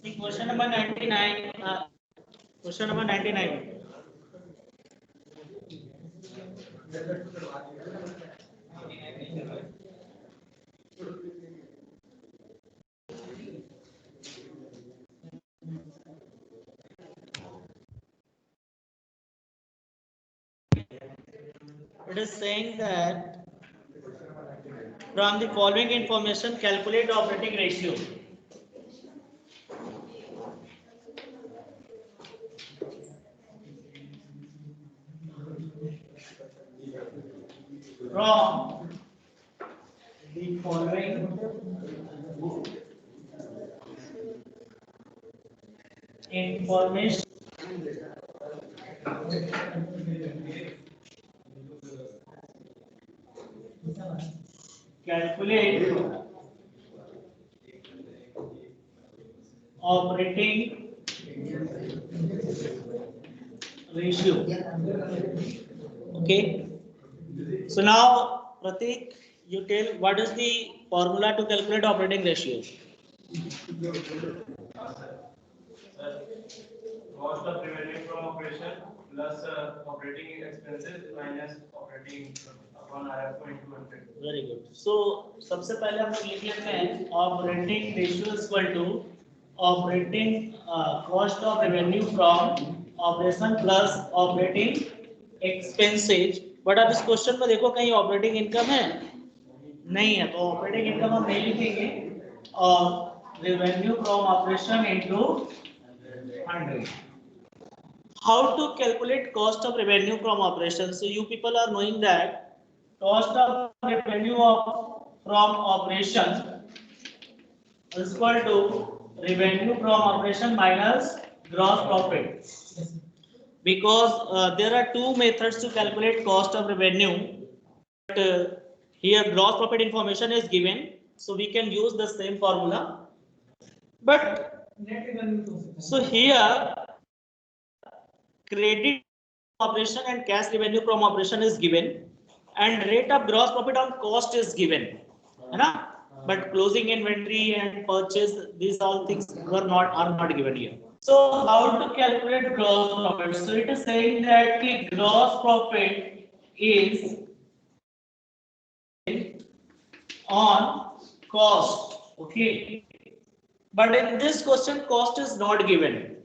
Question number 99. Question number 99. It is saying that from the following information, calculate operating ratio. From the following information, calculate operating ratio. Okay. So now, Pratik, you tell what is the formula to calculate operating ratio? Cost of revenue from operation plus operating expenses minus operating upon IFO into 100. Very good. So सबसे पहले हम लोग लिख लेते हैं operating ratio is equal to operating cost of revenue from operation plus operating expenses. But अब इस question में देखो कहीं ऑपरेटिंग इनकम है नहीं है, तो ऑपरेटिंग इनकम हम नहीं लिखेंगे और revenue from operation into 100. How to calculate cost of revenue from operations? So you people are knowing that cost of revenue from operation is equal to revenue from operation minus gross profit. Because there are two methods to calculate cost of revenue. But here gross profit information is given, so we can use the same formula. But so here credit operation and cash revenue from operation is given, and rate of gross profit on cost is given, है ना? But closing inventory and purchase, these all things are not given here. So how to calculate gross profit? So it is saying that the gross profit is on cost, okay? But in this question, cost is not given.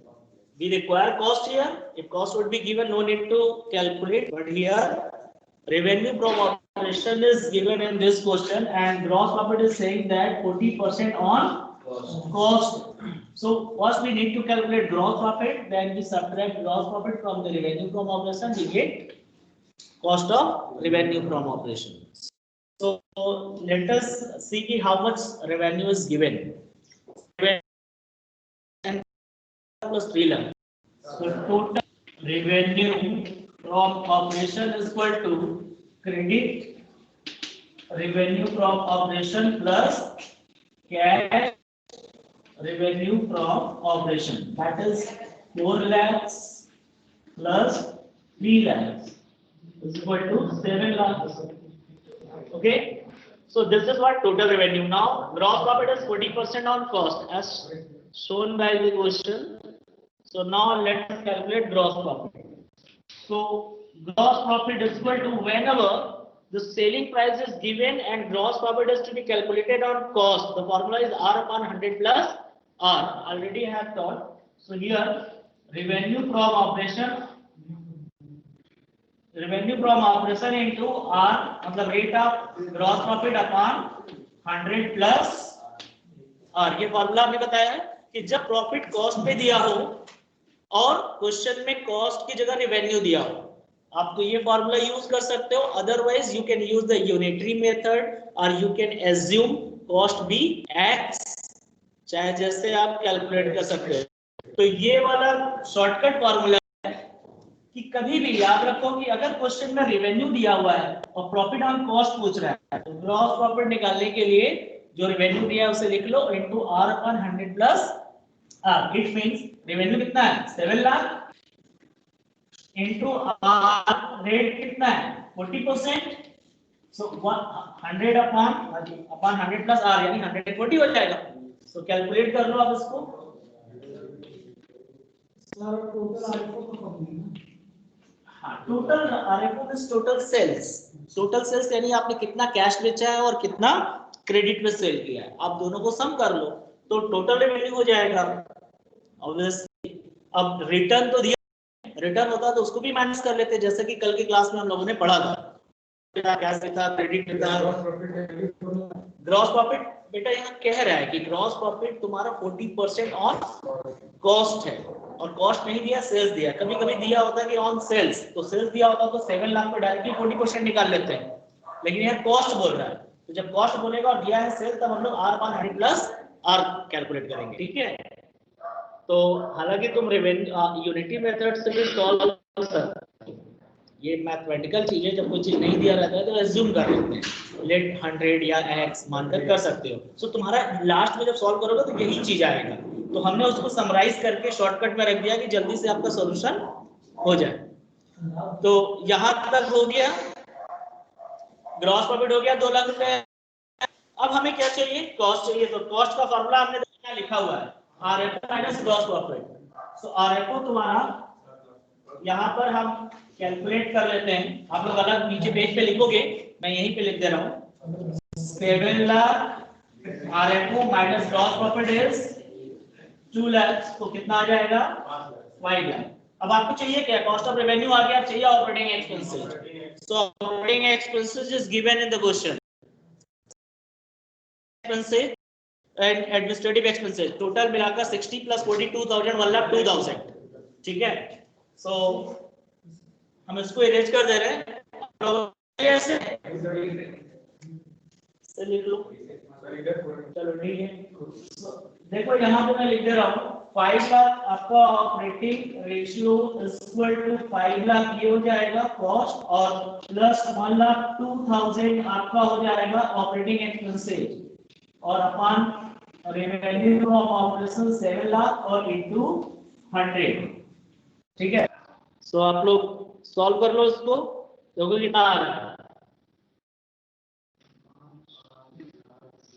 We require cost here. If cost would be given, no need to calculate. But here, revenue from operation is given in this question, and gross profit is saying that 40% on cost. So first we need to calculate gross profit. Then we subtract gross profit from the revenue from operation. We get cost of revenue from operation. So let us see how much revenue is given. And plus 3 lakh. So total revenue from operation is equal to credit revenue from operation plus cash revenue from operation. That is 4 lakhs plus 3 lakhs is equal to 7 lakhs. Okay. So this is what total revenue. Now gross profit is 40% on cost as shown by the question. So now let us calculate gross profit. So gross profit is equal to whenever the selling price is given and gross profit is to be calculated on cost. The formula is R upon 100 plus R. Already I have taught. So here revenue from operation into R on the rate of gross profit upon 100 plus R. ये formula हमने बताया है कि जब profit cost पे दिया हो और क्वेश्चन में कॉस्ट की जगह रेवेन्यू दिया हो, आप तो ये फॉर्मूला यूज कर सकते हो. Otherwise you can use the unitary method और you can assume cost be x, चाहे जैसे आप कैलकुलेट कर सकते हो. तो ये वाला शॉर्टकट फॉर्मूला है कि कभी भी याद रखो कि अगर क्वेश्चन में रेवेन्यू दिया हुआ है और प्रॉफिट ऑन कॉस्ट पूछ रहा है, तो ग्रॉस प्रॉफिट निकालने के लिए जो रेवेन्यू दिया है उसे लिख लो into r upon 100 plus r. It means revenue कितना है 7 लाख इनटू आर रेट कितना है 40%. सो 100 अपॉन 100 प्लस आर यानी 140 हो जाएगा. सो कैलकुलेट कर लो आप इसको. हाँ, total RFO means total sales. Total sales यानी आपने कितना कैश बेचा है और कितना क्रेडिट में सेल किया है, आप दोनों को सम कर लो तो टोटल रेवेन्यू हो जाएगा। ऑब्वियसली अब रिटर्न तो दिया, रिटर्न होता तो उसको भी माइनस कर लेते, जैसे कि कल की क्लास में हम लोगों ने पढ़ा था, कैश था, क्रेडिट था, ग्रॉस प्रॉफिट। बेटा यहाँ कह रहा है कि ग्रॉस प्रॉफिट तुम्हारा 40% ऑन कॉस्ट है, और कॉस्ट नहीं दिया, सेल्स दिया। कभी कभी दिया होता है कि ऑन सेल्स, तो सेल्स दिया होता तो 7 लाख में डायरेक्टली 40% निकाल लेते हैं, लेकिन यहाँ कॉस्ट बोल रहा है, तो जब कॉस्ट बोलेगा और दिया है सेल्स, तब हम लोग R upon hundred plus R calculate करेंगे। ठीक है, तो हालांकि तुम रेवेन्यू यूनिटी मेथड से भी सॉल्व कर सकते हो, ये मैथमेटिकल चीजें जब कोई चीज नहीं दिया रहता है तो एज्यूम कर लेते हैं, लेट 100 या x मानकर कर सकते हो। सो तुम्हारा लास्ट में जब सॉल्व करोगे तो यही चीज आएगा, तो हमने उसको समराइज करके शॉर्टकट में रख दिया कि जल्दी से आपका सॉल्यूशन हो जाए। तो यहां तक हो गया, ग्रॉस प्रॉफिट हो गया 2 लाख रुपए। अब हमें क्या चाहिए, कॉस्ट चाहिए, तो कॉस्ट का फॉर्मूला हमने क्या लिखा हुआ है, आरएफओ माइनस ग्रॉस प्रॉफिट। सो आरएफओ तुम्हारा यहाँ पर हम कैलकुलेट कर लेते हैं, आप लोग अलग नीचे पेज पे लिखोगे, मैं यहीं पे लिख दे रहा हूँ। 7 lakh RFO minus gross profit is 2 lakh, तो कितना आ जाएगा 5 लाख। अब आपको चाहिए क्या, कॉस्ट ऑफ रेवेन्यू आ गया, चाहिए operating expenses. So operating expenses is given in the question, expenses and administrative expenses total मिलाकर 60 प्लस 42,000 1 लाख 2,000। ठीक है, सो हम इसको इरेज कर दे रहे हैं, ऐसे लिख लो, चलो ठीक है। देखो यहाँ पे मैं लिख दे रहा हूँ 5 लाख आपका operating ratio equal to 5 lakh ये हो जाएगा कॉस्ट, और प्लस 1,02,000 आपका हो जाएगा ऑपरेटिंग एक्सपेंसेस, और upon revenue of operation 7 lakh और इनटू 100। ठीक है, सो आप लोग सॉल्व कर लो इसको, देखो कितना आ रहा है,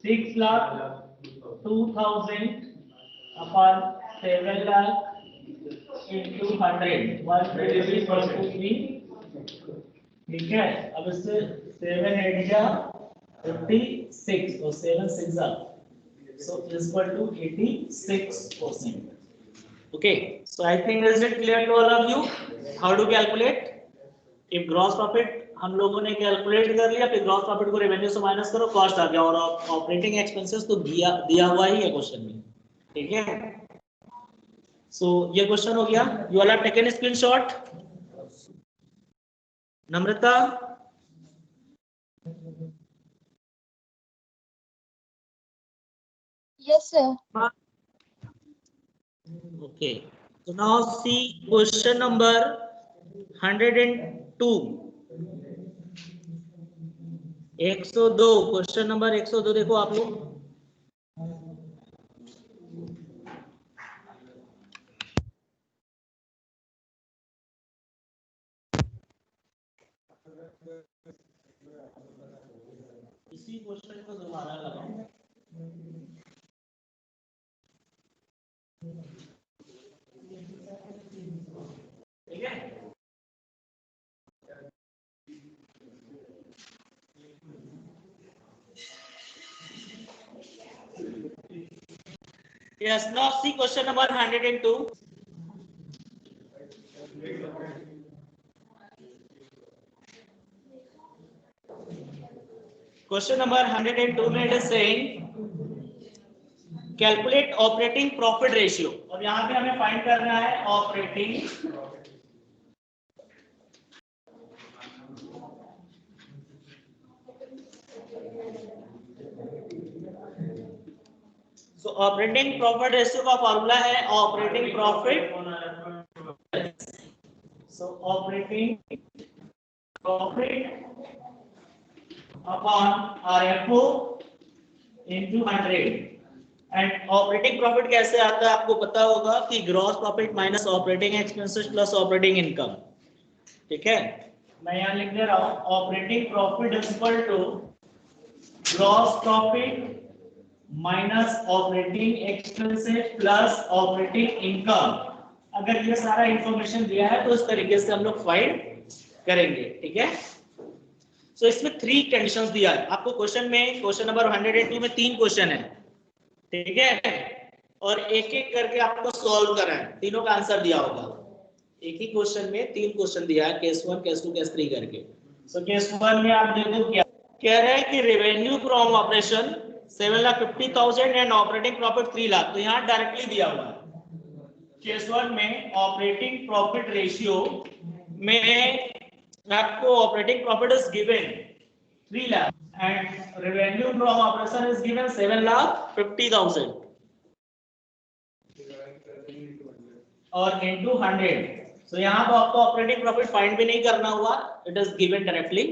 6 लाख 2,000 अपॉन 7 लाख इनटू 100 1/3। ठीक है, अब इससे 7 8 जा 56 और 7 6 जा, so is equal to 86%. Okay, so I think is it clear to all of you how to calculate? if gross profit हम लोगों ने कैलकुलेट कर लिया, फिर ग्रॉस प्रॉफिट को रेवेन्यू से माइनस करो, कॉस्ट आ गया, और ऑपरेटिंग एक्सपेंसेस तो दिया हुआ ही है क्वेश्चन में। ठीक है, सो ये क्वेश्चन हो गया, you all have taken screenshot. Namrata, Yes, sir. okay, so now see question number 102, 102, question number 102 देखो आप लोग, इसी क्वेश्चन को दोबारा लगाओ। ठीक है, yes, now see question number 102. Question number 102 में it is saying calculate operating profit ratio, और यहाँ पे हमें फाइंड करना है ऑपरेटिंग ऑपरेटिंग प्रॉफिट रेशियो का फॉर्मूला है operating profit, so operating profit upon RFO into 100। And operating profit कैसे आता है आपको पता होगा कि gross profit minus operating expenses plus operating income. ठीक है, मैं यहाँ लिख दे रहा हूँ operating profit is equal to gross profit minus operating expenses plus operating income. अगर ये सारा इंफॉर्मेशन दिया है तो इस तरीके से हम लोग फाइंड करेंगे, ठीक है। सो इसमें 3 कंडीशंस दिया है आपको क्वेश्चन में। क्वेश्चन नंबर 102 में 3 क्वेश्चन है, ठीक है, और एक एक करके आपको सॉल्व करना है। तीनों का आंसर दिया होगा, एक ही क्वेश्चन में 3 क्वेश्चन दिया है, केस 1, केस 2, केस 3 करके। सो केस 1 में आप देखो क्या कह रहे हैं कि revenue from operation 7,50,000 and operating profit 3 lakh. तो यहाँ डायरेक्टली दिया हुआ है। केस 1 में ऑपरेटिंग प्रॉफिट रेशियो में आपको operating profit is given 3 lakh and revenue from operation is given 7,50,000 और इनटू 100। सो यहाँ तो आपको ऑपरेटिंग प्रॉफिट फाइंड भी नहीं करना हुआ, इट इज गिवन डायरेक्टली।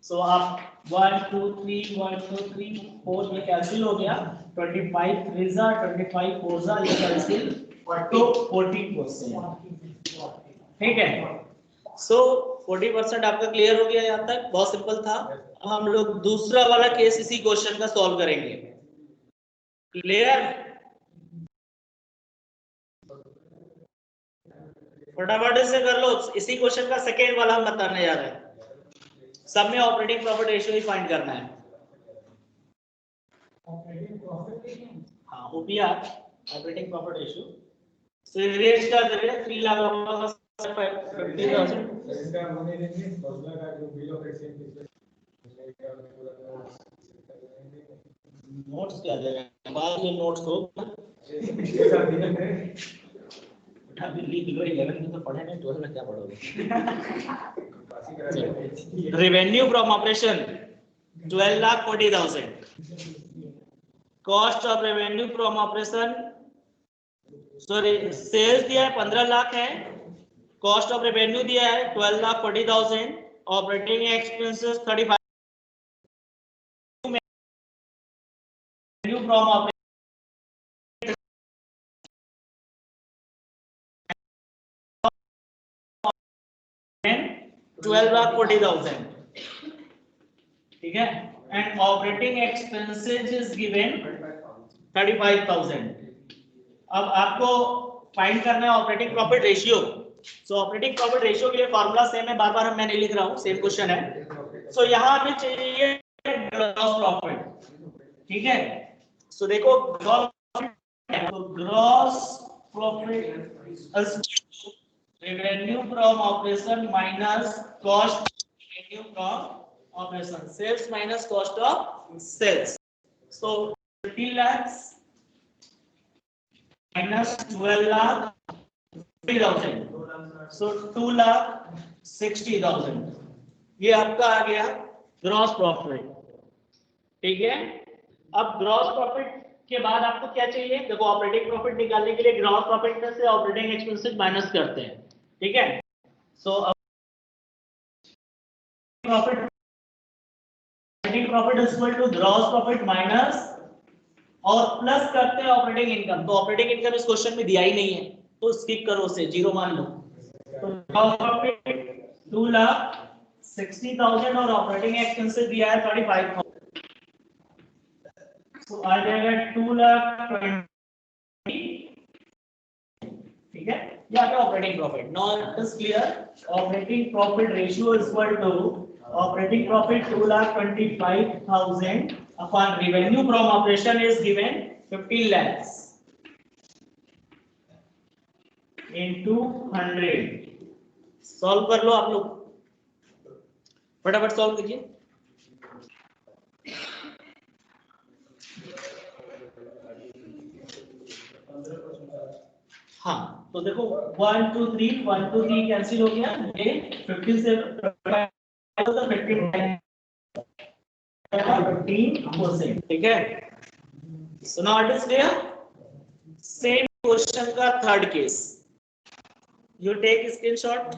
सो आप 1 2 3 1 2 3 4 ये कैंसिल हो गया, 25 3 जा 25 4 जा ये कैंसिल, तो 40%, ठीक है। सो 40% आपका क्लियर हो गया यहाँ तक, बहुत सिंपल था। अब हम लोग दूसरा वाला केस इसी क्वेश्चन का सॉल्व करेंगे, क्लियर। फटाफट से कर लो, इसी क्वेश्चन का सेकेंड वाला हम बताने जा रहे हैं। सब में ऑपरेटिंग प्रॉफिट रेशियो ही फाइंड करना है। हाँ OPR operating profit ratio. So rate का दे 3 लाख का 50,000 इसका मनी देंगे 10 लाख का जो बिल ऑफ एक्सचेंज नोट्स क्या देगा बाद में, नोट्स हो उठा भी लिख लो। 11 में तो पढ़े नहीं, 12 में क्या पढ़ोगे। Revenue from operation 12,40,000, cost of revenue from operation sorry sales दिया है 15 लाख है, कॉस्ट ऑफ रेवेन्यू दिया है 12,40,000, operating expenses 35 revenue from operation 12,40,000, ठीक है, and operating expenses is given 35,000। अब आपको फाइंड करना है ऑपरेटिंग प्रॉफिट रेशियो। सो ऑपरेटिंग प्रॉफिट रेशियो के लिए फार्मूला सेम है, बार बार मैं नहीं लिख रहा हूं, सेम क्वेश्चन है। सो यहां हमें चाहिए ग्रॉस प्रॉफिट, ठीक है। सो देखो gross profit revenue from operation minus cost revenue from operation, sales minus cost of sales. So 15 lakh minus 12,60,000, so 2,60,000 ये आपका आ गया ग्रॉस प्रॉफिट, ठीक है। अब ग्रॉस प्रॉफिट के बाद आपको क्या चाहिए, देखो ऑपरेटिंग प्रॉफिट निकालने के लिए ग्रॉस प्रॉफिट में से ऑपरेटिंग एक्सपेंसेस माइनस करते हैं, ठीक है। So profit operating profit is equal to gross profit minus और प्लस करते हैं ऑपरेटिंग इनकम। तो ऑपरेटिंग इनकम इस क्वेश्चन में दिया ही नहीं है, तो स्किप करो उसे, जीरो मान लो। तो 2,60,000 और ऑपरेटिंग एक्सपेंसेस दिया है 35,000, तो आ जाएगा 2,20,000, ठीक है। ये आपका operating profit. Now it is clear, operating profit ratio is equal to operating profit 2,25,000 upon revenue from operation is given 15 lakhs into 100। Solve कर लो आप लोग, फटाफट सॉल्व कीजिए। हाँ तो देखो 1 2 3 1 2 3 कैंसिल हो गया, ये 50 से 15%, ठीक है। So now it is clear. Same question का third case, you take screenshot.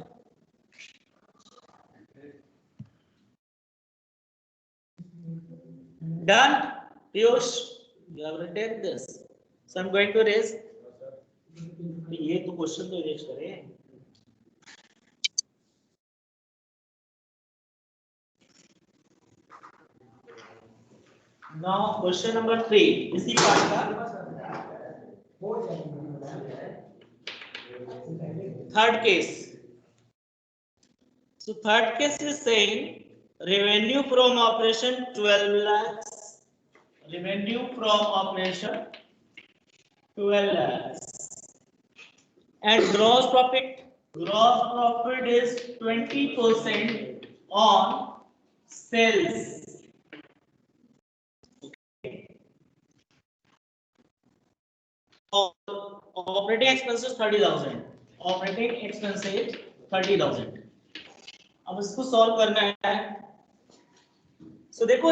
Done Piyush, you have written this, so I'm going to raise ये तो क्वेश्चन तो रेज करें। Now question number 3 इसी पार्ट का Third case. So third case is saying revenue from operation 12 lakhs. Revenue from operation 12 lakhs. And gross profit. Gross profit is 20% on sales. Operating expenses 30,000. Operating expenses 30,000. अब इसको solve करना है. So देखो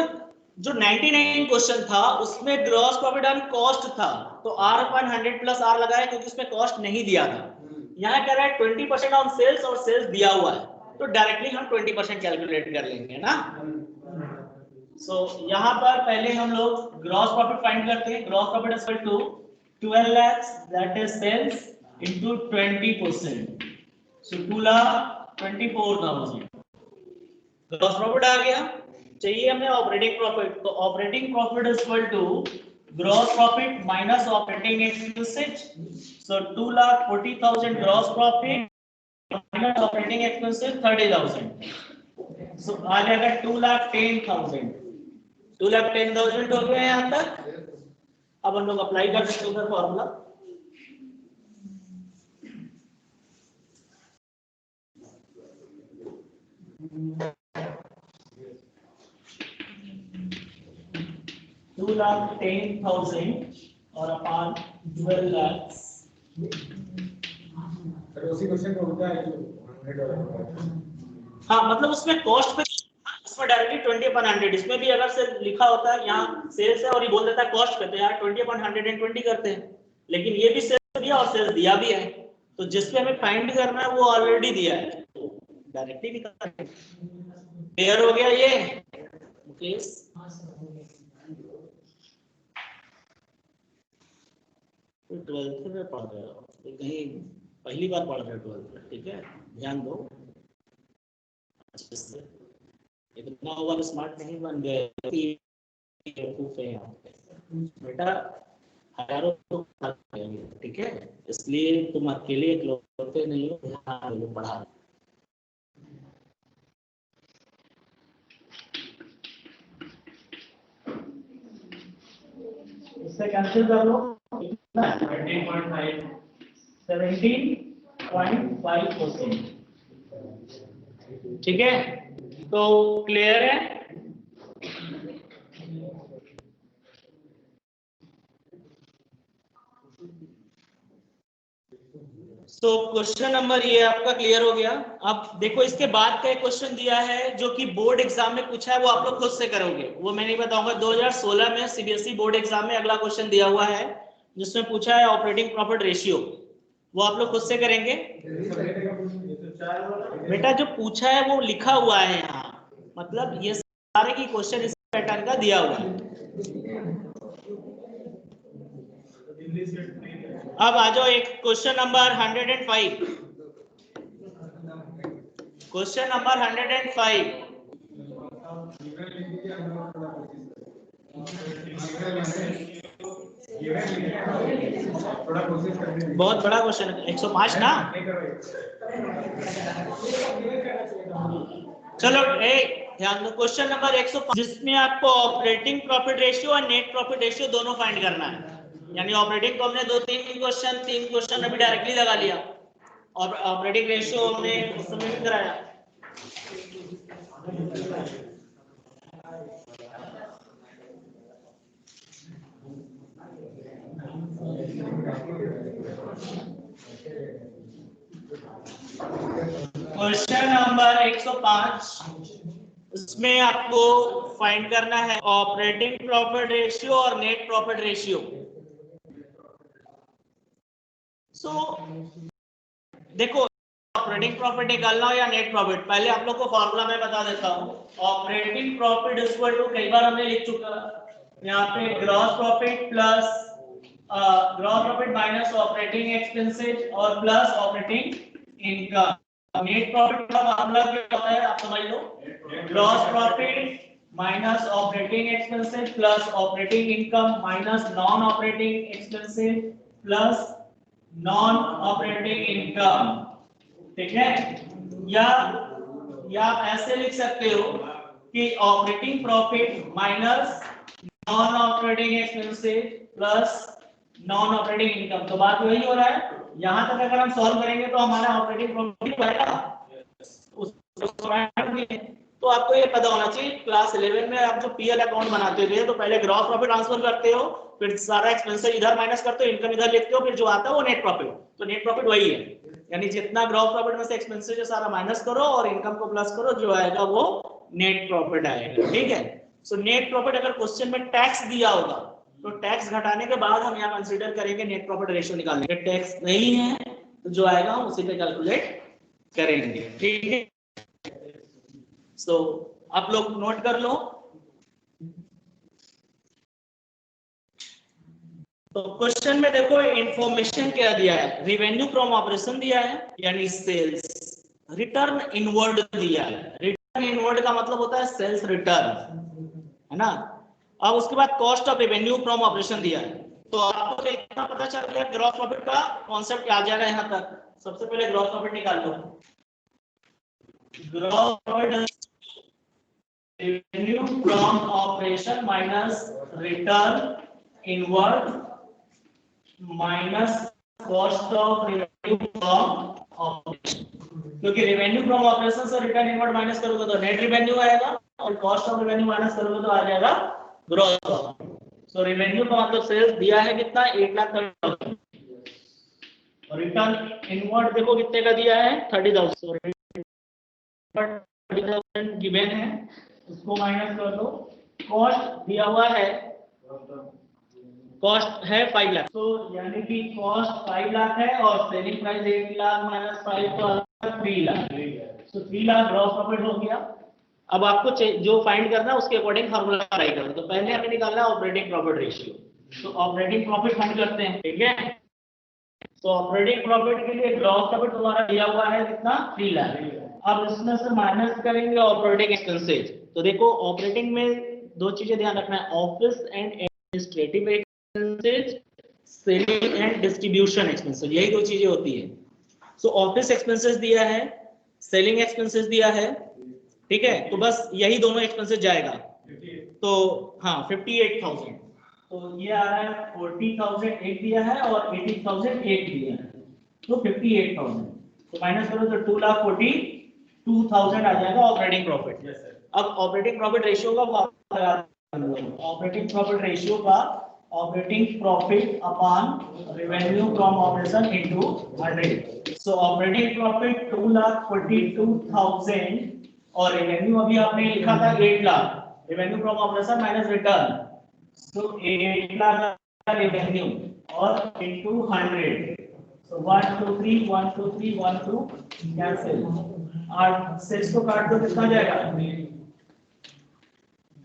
जो 99 question था उसमें gross profit on cost था, तो R अपन 100 प्लस R लगाया क्योंकि उसमें कॉस्ट नहीं दिया था. यहाँ कह रहा है 20% ऑन सेल्स और सेल्स दिया हुआ है, तो डायरेक्टली हम 20% कैलकुलेट कर लेंगे ना. सो यहाँ पर पहले हम लोग ग्रॉस प्रॉफिट फाइंड करते हैं. Gross profit is equal to 12 lakhs that is sales into 20%. So 2,24,000. Gross profit आ गया. चाहिए हमें ऑपरेटिंग प्रॉफिट, तो operating profit is equal to gross profit minus operating expenses. So 2,40,000 gross profit minus operating expenses 30,000. So आ जाएगा 2,10,000. 2,10,000 हो गया यहाँ तक. अब हम लोग अप्लाई कर सकते हैं फॉर्मूला. $2,10,000 और अपान 12 lakhs. उसी क्वेश्चन का होता है जो $100. हाँ मतलब उसमें कॉस्ट पे इसमें डायरेक्टली 20/100. इसमें भी अगर से लिखा होता है यहाँ सेल्स है और ये बोल देता है कॉस्ट पे, तो यार 20/120 करते हैं. लेकिन ये भी सेल्स दिया और सेल्स दिया भी है, तो जिस पे हमें फाइंड करना है वो ऑलरेडी दिया है, तो डायरेक्टली भी करते हैं. क्लियर हो गया ये मुकेश? तो 12th में पढ़ रहे हो, तो कहीं पहली बार पढ़ रहे हो 12th में, ठीक है, ध्यान दो अच्छे से. इतना ओवर स्मार्ट नहीं बन गए बेटा, हजारों लोग, ठीक है, इसलिए तुम अकेले इकलौते नहीं हो, ध्यान दो पढ़ा. इससे कैंसिल कर लो. 17.5%. ठीक है, तो क्लियर है. तो क्वेश्चन नंबर ये आपका क्लियर हो गया. अब देखो इसके बाद का एक क्वेश्चन दिया है जो कि बोर्ड एग्जाम में पूछा है, वो आप लोग खुद से करोगे, वो मैं नहीं बताऊंगा. 2016 में सीबीएसई बोर्ड एग्जाम में अगला क्वेश्चन दिया हुआ है जिसमें पूछा है ऑपरेटिंग प्रॉफिट रेशियो, वो आप लोग खुद से करेंगे. बेटा जो पूछा है वो लिखा हुआ है यहाँ, मतलब ये सारे की क्वेश्चन इस पैटर्न का दिया हुआ है. अब आ जाओ एक क्वेश्चन नंबर 105. Question number 105. बहुत बड़ा क्वेश्चन है, 105 ना. चलो ध्यान दो. क्वेश्चन नंबर 105 जिसमें आपको ऑपरेटिंग प्रॉफिट रेशियो और नेट प्रॉफिट रेशियो दोनों फाइंड करना है. यानी ऑपरेटिंग को हमने 3 क्वेश्चन अभी डायरेक्टली लगा लिया, और ऑपरेटिंग रेशियो हमने उस समय भी कराया. क्वेश्चन नंबर 105, इसमें आपको फाइंड करना है ऑपरेटिंग प्रॉफिट रेशियो और नेट प्रॉफिट रेशियो. सो देखो ऑपरेटिंग प्रॉफिट निकालना हो या नेट प्रॉफिट, पहले आप लोग को फॉर्मूला मैं बता देता हूँ. Operating profit is equal to, कई बार हमने लिख चुका यहाँ पे, gross profit plus gross profit minus operating expenses और plus operating income. Net profit का मामला क्या होता है आप समझ लो. Gross profit minus operating expenses plus operating income minus non operating expenses plus non operating income, ठीक है, या आप ऐसे लिख सकते हो कि operating profit minus non operating expenses plus non operating income. तो बात वही हो रहा है, यहां तक अगर हम सॉल्व करेंगे तो हमारा ऑपरेटिंग प्रॉफिट आएगा। तो आपको ये पता होना चाहिए, क्लास 11 में आप जो पीएल अकाउंट बनाते थे तो पहले ग्रॉस प्रॉफिट ट्रांसफर करते हो, फिर सारा एक्सपेंसेस इधर माइनस करते हो, इनकम इधर लिखते हो, फिर जो आता है वो नेट प्रॉफिट। तो नेट प्रॉफिट वही है, यानी जितना ग्रॉस प्रॉफिट में से एक्सपेंसेस जो सारा माइनस करो और इनकम को प्लस करो, जो आएगा वो नेट प्रॉफिट आएगा, ठीक है। सो नेट प्रॉफिट अगर क्वेश्चन में टैक्स दिया होगा तो टैक्स घटाने के बाद हम यहाँ कंसीडर करेंगे नेट प्रॉफिट रेशियो निकालने के। टैक्स नहीं है तो जो आएगा हम उसी पे कैलकुलेट करेंगे, ठीक है। सो आप लोग नोट कर लो। तो क्वेश्चन में देखो इंफॉर्मेशन क्या दिया है, रेवेन्यू फ्रॉम ऑपरेशन दिया है यानी सेल्स, रिटर्न इनवर्ड दिया है, रिटर्न इनवर्ड का मतलब होता है सेल्स रिटर्न, है ना। अब उसके बाद cost of revenue from operation दिया है। तो आपको इतना पता चल गया ग्रॉस प्रॉफिट का कॉन्सेप्ट क्या आ जाएगा यहाँ तक। सबसे पहले ग्रॉस प्रॉफिट निकाल लो। Gross profit revenue from operation minus return inward minus cost of revenue from operation, क्योंकि रेवेन्यू फ्रॉम ऑपरेशन से रिटर्न इनवर्ड माइनस करोगे तो नेट रेवेन्यू आएगा और कॉस्ट ऑफ रेवेन्यू माइनस करोगे तो आ जाएगा ग्रॉस प्रॉफिट। सो रेवेन्यू का मतलब सेल्स दिया है कितना, 1,30,000, और रिटर्न इनवर्ड देखो कितने का दिया है, 30,000। सो 30,000 गिवन है, उसको माइनस कर दो। कॉस्ट दिया हुआ है, कॉस्ट है 5 लाख, तो यानी कि कॉस्ट 5 लाख है और सेलिंग प्राइस 1 लाख माइनस 5 तो 3 लाख, तो 3 लाख ग्रॉस प्रॉफिट हो गया। अब आपको जो फाइंड करना है उसके अकॉर्डिंग फार्मूला अप्लाई करो। तो पहले हमें निकालना है ऑपरेटिंग प्रॉफिट रेशियो, तो ऑपरेटिंग प्रॉफिट फाइंड करते हैं, ठीक है। तो ऑपरेटिंग प्रॉफिट के लिए ग्रॉस प्रॉफिट तुम्हारा दिया हुआ है कितना, 3 लाख। अब इसमें से माइनस करेंगे ऑपरेटिंग एक्सपेंसेस। तो देखो ऑपरेटिंग में दो चीजें ध्यान रखना है, office and administrative expenses, selling and distribution expenses, यही दो चीजें होती है। सो ऑफिस एक्सपेंसेस दिया है, सेलिंग एक्सपेंसेस दिया है, ठीक है। तो बस यही दोनों एक्सपेंसेस जाएगा, तो हाँ 58,000। तो ये आ रहा है 40,000 एक दिया है और 18,000 एक दिया है, तो 58,000। तो माइनस करो तो 2,42,000 आ जाएगा ऑपरेटिंग प्रॉफिट। अब ऑपरेटिंग प्रॉफिट रेशियो का ऑपरेटिंग प्रॉफिट रेशियो का operating profit upon revenue from operation into 100। So operating profit 2,42,000 और रेवेन्यू अभी आपने लिखा था 8 lakh, revenue from operation minus return, so 8 lakh का रेवेन्यू और इनटू 100। सो 1 2 3 1 2 3 1 2 कैंसिल, 8 से इसको काट दो कितना जाएगा,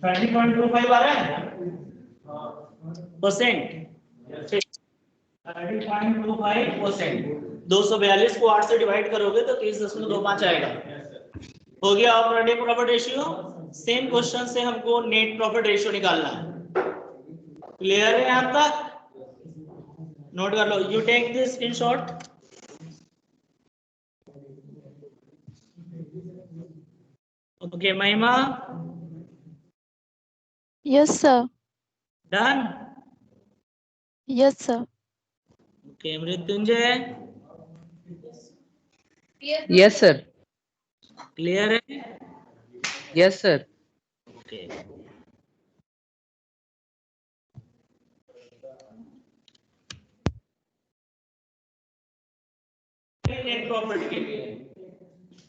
30.25 आ रहा है परसेंट, 30.25%। 242 को 8 से डिवाइड करोगे तो 30.25 आएगा। हो गया operating profit ratio. Same question से हमको नेट प्रॉफिट रेशियो निकालना है। क्लियर है यहां तक, नोट कर लो, you take this screenshot. Okay Mahima, Yes, sir. Done. Yes, sir. Okay Mrityunjay, Yes, sir. Clear है, Yes, sir. Okay. Net profit के लिए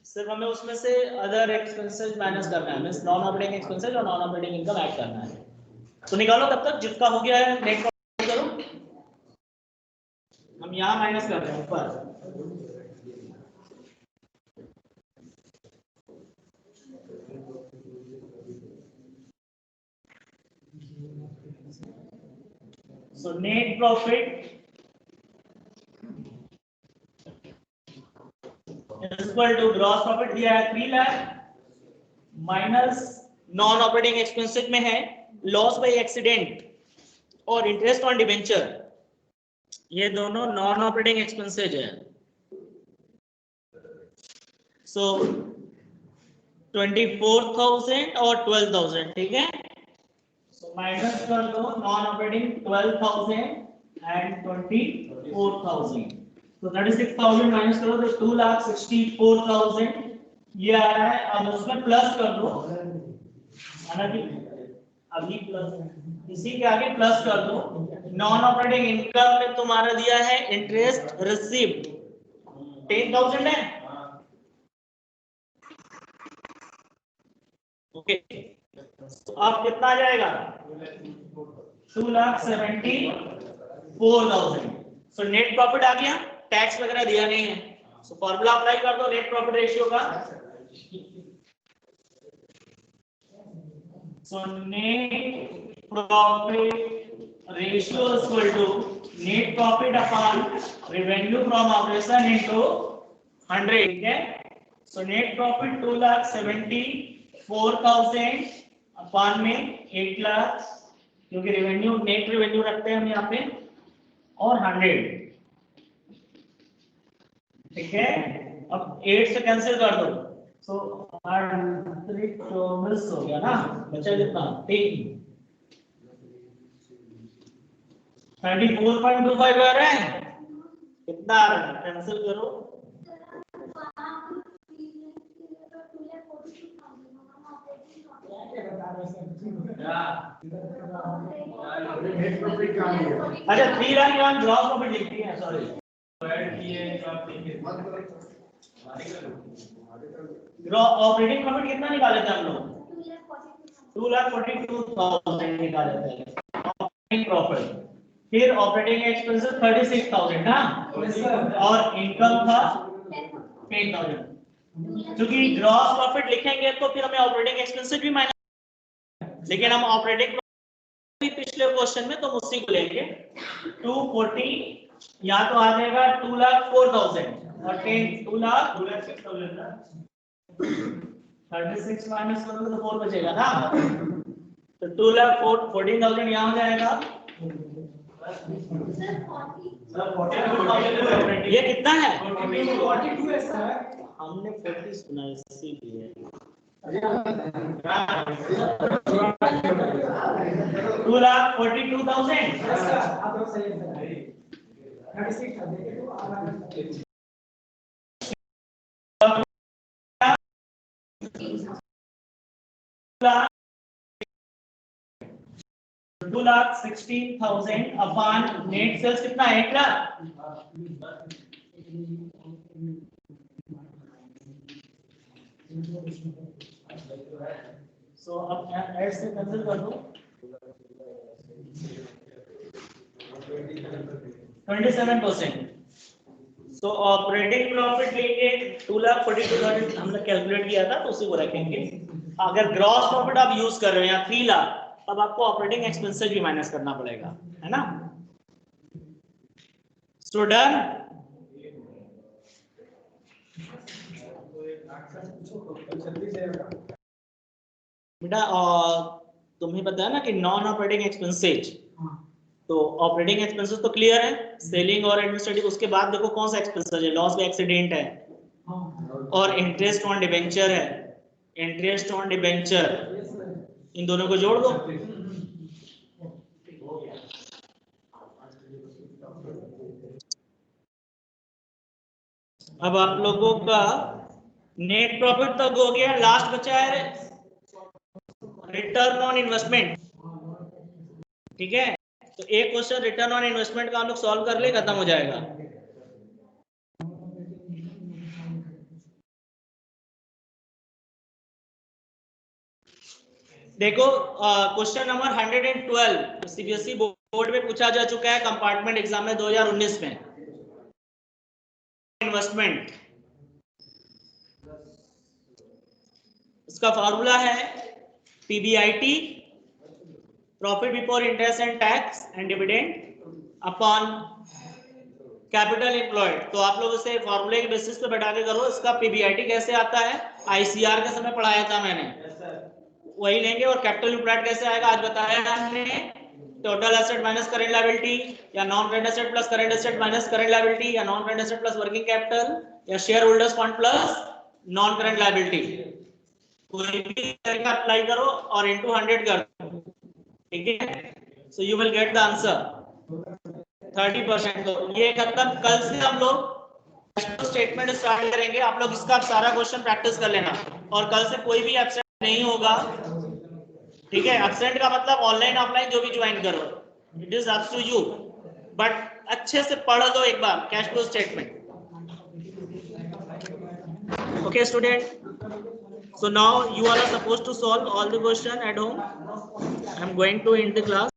सिर्फ हमें उसमें से अदर एक्सपेंसेस माइनस करना है, मींस नॉन ऑपरेटिंग एक्सपेंसेस और नॉन ऑपरेटिंग इनकम ऐड करना है। तो निकालो तब तक, जिसका हो गया है नेट प्रॉफिट करो। हम यहां माइनस कर रहे हैं ऊपर, so net profit equal to gross profit दिया है 3 lakh minus non operating expenses में है लॉस बाय एक्सीडेंट और इंटरेस्ट ऑन डिबेंचर, ये दोनों नॉन ऑपरेटिंग एक्सपेंसेज है। सो 24,000 और 12,000, ठीक है। सो माइनस कर दो नॉन ऑपरेटिंग 12,000 एंड 24,000, तो 36,000 माइनस करो तो 2,64,000 ये आ रहा है। अब उसमें प्लस कर दो, हालांकि अभी प्लस, इसी के आगे प्लस कर दो। नॉन ऑपरेटिंग इनकम में तुम्हारा दिया है इंटरेस्ट रिसीव्ड 10,000 है, ओके। अब कितना आ जाएगा? 2,74,000। सो नेट प्रॉफिट आ गया, टैक्स वगैरह दिया नहीं है। सो फॉर्मूला अप्लाई कर दो नेट प्रॉफिट रेशियो का। So net profit ratio is equal to net profit upon revenue from operation into 100, ठीक है। So net profit 2,74,000 upon में 8 लाख, क्योंकि रेवेन्यू नेट रेवेन्यू रखते हैं हम यहाँ पे, और 100, ठीक है। अब 8 से कैंसिल कर दो, सो 24 हो गया ना, बचा कितना? 34.25 आ रहा है, कितना आ रहा है? कैंसिल करो, अच्छा 3 लाख ग्रॉस प्रॉफिट लिखती है, सॉरी ऑपरेटिंग प्रॉफिट कितना निकाले थे हम लोग? 2,42,000 निकाले थे ऑपरेटिंग प्रॉफिट। फिर ऑपरेटिंग एक्सपेंसेस 36,000 ना, और इनकम था 10,000। क्योंकि ग्रॉस प्रॉफिट लिखेंगे तो फिर हमें ऑपरेटिंग एक्सपेंसेस भी माइनस, लेकिन हम ऑपरेटिंग पिछले क्वेश्चन में तो उसी को लेंगे। 240 या तो आ जाएगा 2,04,000 और 2,06,000 ना, 36 माइनस करोगे तो 4 बचेगा ना, तो 2,14,000 यहाँ हो जाएगा। ये कितना है? 42 है सर, हमने 40 सुना है, इसीलिए 2,42,000। आप लोग सही है। 36 था, देखे तो आ रहा है। 2,16,000 अपॉन नेट सेल्स कितना है? 1 लाख। सो अब ऐड से कैंसिल कर दो, 27%। सो ऑपरेटिंग प्रॉफिट लेंगे 2,42,000 हमने कैलकुलेट किया था, तो उसी को रखेंगे। अगर ग्रॉस प्रॉफिट आप यूज कर रहे हो या 3 लाख, तब आपको ऑपरेटिंग एक्सपेंसेस भी माइनस करना पड़ेगा, है ना। So done. बेटा तुम्हें पता है ना कि नॉन ऑपरेटिंग एक्सपेंसेज, तो ऑपरेटिंग एक्सपेंसेस तो क्लियर है, सेलिंग और एडमिनिस्ट्रेटिव। उसके बाद देखो कौन सा एक्सपेंसेस है, लॉस बाय एक्सीडेंट है, और इंटरेस्ट ऑन डिबेंचर है। इंटरेस्ट ऑन डिबेंचर, इन दोनों को जोड़ दो। अब आप लोगों का नेट प्रॉफिट तक हो गया, लास्ट बचा है रिटर्न ऑन इन्वेस्टमेंट, ठीक है। तो एक क्वेश्चन रिटर्न ऑन इन्वेस्टमेंट का हम लोग सॉल्व कर ले, खत्म हो जाएगा। देखो क्वेश्चन नंबर 112 सीबीएसई बोर्ड में पूछा जा चुका है, कंपार्टमेंट एग्जाम में 2019 में। इन्वेस्टमेंट, इसका फॉर्मूला है PBIT, profit before interest and tax and dividend, upon capital employed. तो आप लोग इसे फॉर्मूले के बेसिस पे बैठा के करो। इसका पीबीआईटी कैसे आता है, आईसीआर के समय पढ़ाया था मैंने, वही लेंगे। और कैपिटल एम्प्लॉयड कैसे आएगा आज बताया हमने, total asset minus current liability, या non current asset plus current asset minus current liability, या non current asset plus working capital, या share holders fund plus non current liability. कोई भी तरीका अप्लाई करो और इनटू 100 कर दो, ठीक है। So you will get the answer 30%। तो ये खत्म। कल से हम लोग कैश फ्लो स्टेटमेंट स्टार्ट करेंगे। आप लोग इसका सारा क्वेश्चन प्रैक्टिस कर लेना, और कल से कोई भी एब्सेंट नहीं होगा, ठीक है। एब्सेंट का मतलब ऑनलाइन ऑफलाइन जो भी ज्वाइन करो, it is up to you, but अच्छे से पढ़ लो एक बार cash flow statement. Okay student, so now you are supposed to solve all the question at home. I am going to end the class.